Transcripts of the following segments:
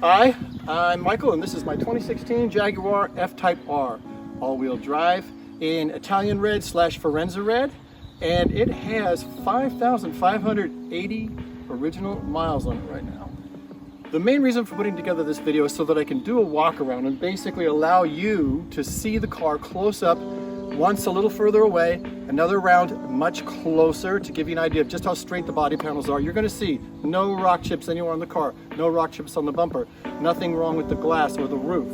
Hi, I'm Michael and this is my 2016 Jaguar F-Type R, all-wheel drive in Italian Red / Firenze Red, and it has 5,580 original miles on it right now. The main reason for putting together this video is so that I can do a walk around and basically allow you to see the car close up, once a little further away, another round much closer to give you an idea of just how straight the body panels are. You're going to see no rock chips anywhere on the car, no rock chips on the bumper, nothing wrong with the glass or the roof.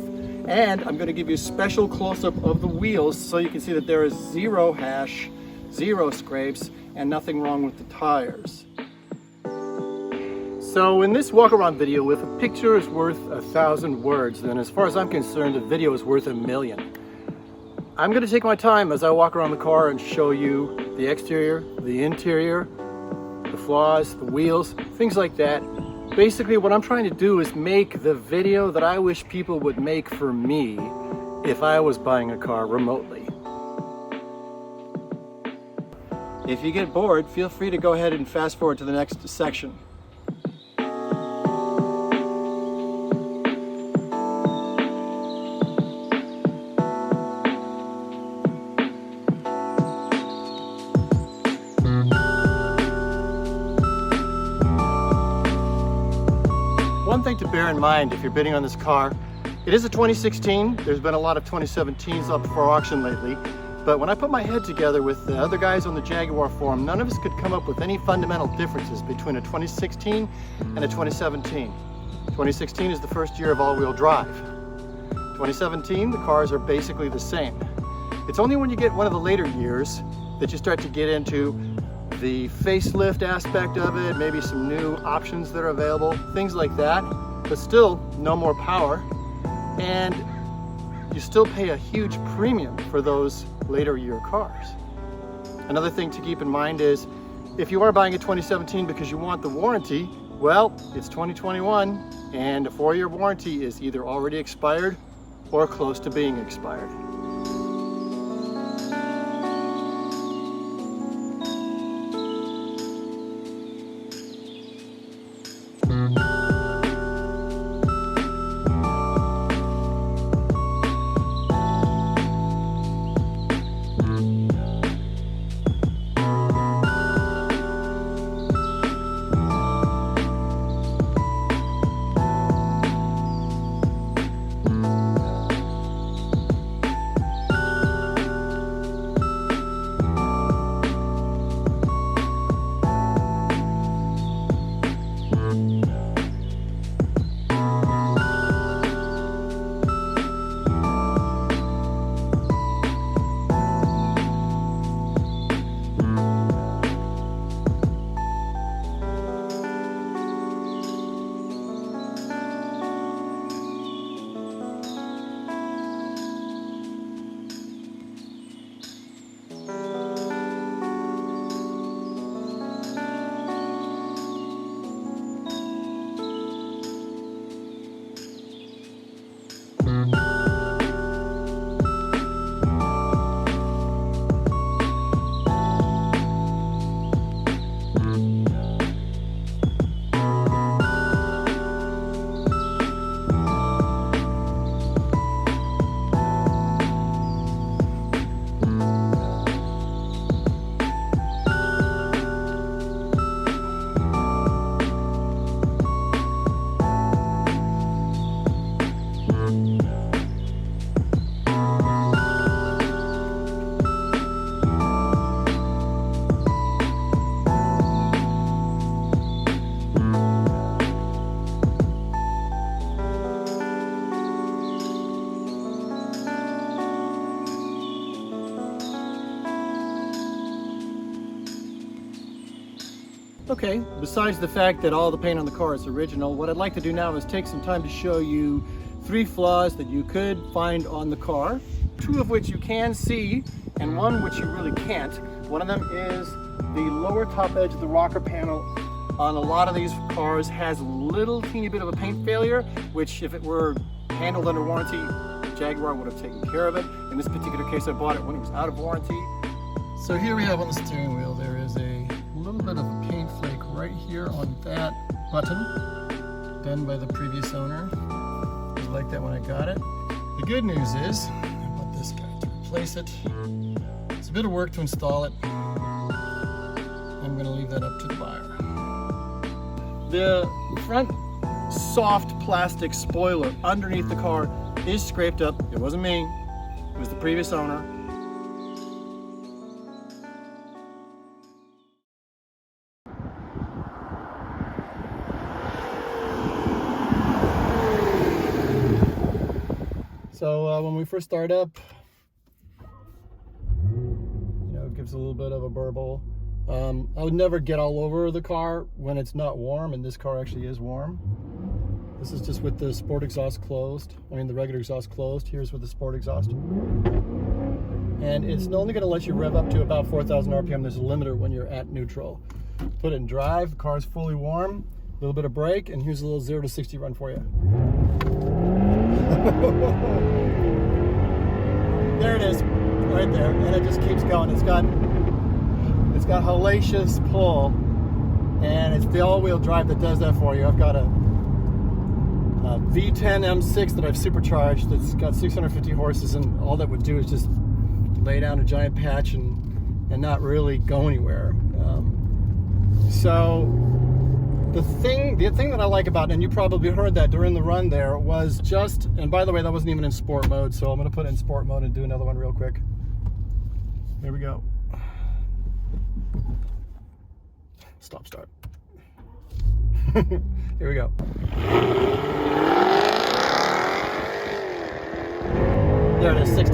And I'm going to give you a special close-up of the wheels so you can see that there is zero hash, zero scrapes, and nothing wrong with the tires. So in this walk-around video, if a picture is worth 1,000 words, then as far as I'm concerned, a video is worth 1,000,000. I'm going to take my time as I walk around the car and show you the exterior, the interior, the flaws, the wheels, things like that. Basically, what I'm trying to do is make the video that I wish people would make for me if I was buying a car remotely. If you get bored, feel free to go ahead and fast forward to the next section. One thing to bear in mind if you're bidding on this car, it is a 2016. There's been a lot of 2017s up for auction lately, but when I put my head together with the other guys on the Jaguar forum, none of us could come up with any fundamental differences between a 2016 and a 2017. 2016 is the first year of all-wheel drive. 2017, the cars are basically the same. It's only when you get one of the later years that you start to get into the facelift aspect of it, maybe some new options that are available, things like that, but still no more power, and you still pay a huge premium for those later year cars. Another thing to keep in mind is if you are buying a 2017 because you want the warranty, well, it's 2021 and a 4-year warranty is either already expired or close to being expired. Okay, besides the fact that all the paint on the car is original, what I'd like to do now is take some time to show you 3 flaws that you could find on the car, 2 of which you can see and 1 which you really can't. One of them is the lower top edge of the rocker panel on a lot of these cars has a little teeny bit of a paint failure, which if it were handled under warranty, Jaguar would have taken care of it. In this particular case, I bought it when it was out of warranty. So here we have on the steering wheel, there is a little bit of a paint flake right here on that button. done by the previous owner. I liked that when I got it. The good news is, I bought this guy to replace it. It's a bit of work to install it. I'm going to leave that up to the buyer. The front soft plastic spoiler underneath the car is scraped up. It wasn't me, it was the previous owner. So when we first start up, it gives a little bit of a burble. I would never get all over the car when it's not warm, and this car actually is warm. This is just with the sport exhaust closed. I mean the regular exhaust closed. Here's with the sport exhaust. And it's only going to let you rev up to about 4,000 RPM. There's a limiter when you're at neutral. Put it in drive, the car's fully warm, a little bit of brake, and here's a little 0 to 60 run for you. There it is, right there, and it just keeps going. It's got hellacious pull, and it's the all-wheel drive that does that for you. I've got a V10 M6 that I've supercharged that's got 650 horses, and all that would do is just lay down a giant patch and not really go anywhere. So the thing that I like about it, and you probably heard that during the run there, was just, and by the way, that wasn't even in sport mode, so I'm going to put it in sport mode and do another one real quick. Here we go. Stop start. Here we go. There it is, 60.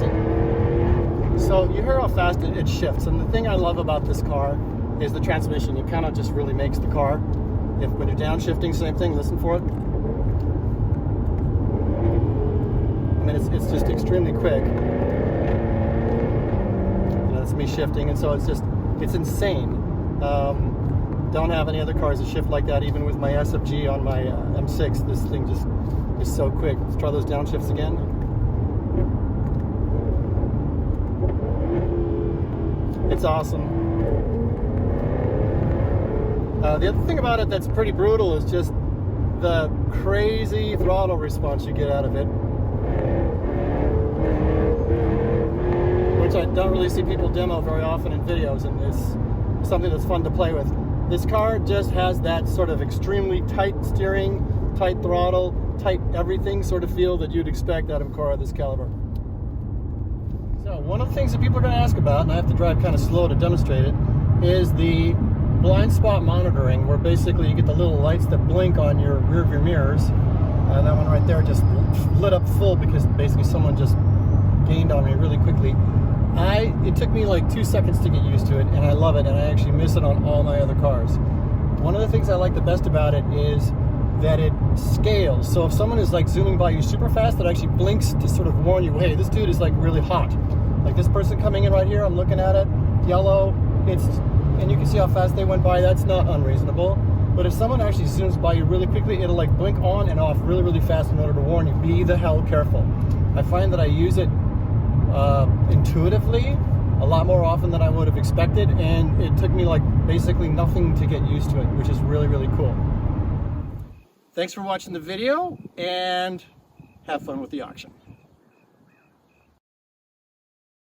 So you hear how fast it shifts, and the thing I love about this car is the transmission. It kind of just really makes the car, when you're downshifting, same thing, listen for it. I mean, it's just extremely quick. That's me shifting, and so it's insane. Don't have any other cars that shift like that, even with my SFG on my M6. This thing just is so quick. Let's try those downshifts again. It's awesome. The other thing about it that's pretty brutal is just the crazy throttle response you get out of it, which I don't really see people demo very often in videos, and it's something that's fun to play with. This car just has that sort of extremely tight steering, tight throttle, tight everything sort of feel that you'd expect out of a car of this caliber. So one of the things that people are going to ask about, and I have to drive kind of slow to demonstrate it, is the blind spot monitoring, where basically you get the little lights that blink on your rear view mirrors. That one right there just lit up full because basically someone just gained on me really quickly. It took me like 2 seconds to get used to it, and I love it, and I actually miss it on all my other cars. One of the things I like the best about it is that it scales. So if someone is like zooming by you super fast, it actually blinks to sort of warn you, hey, this dude is like really hot. Like this person coming in right here, I'm looking at it, yellow, and you can see how fast they went by. That's not unreasonable. But if someone actually zooms by you really quickly, it'll like blink on and off really, really fast in order to warn you. Be the hell careful. I find that I use it intuitively a lot more often than I would have expected, and it took me like basically nothing to get used to it, which is really, really cool. Thanks for watching the video, and have fun with the auction.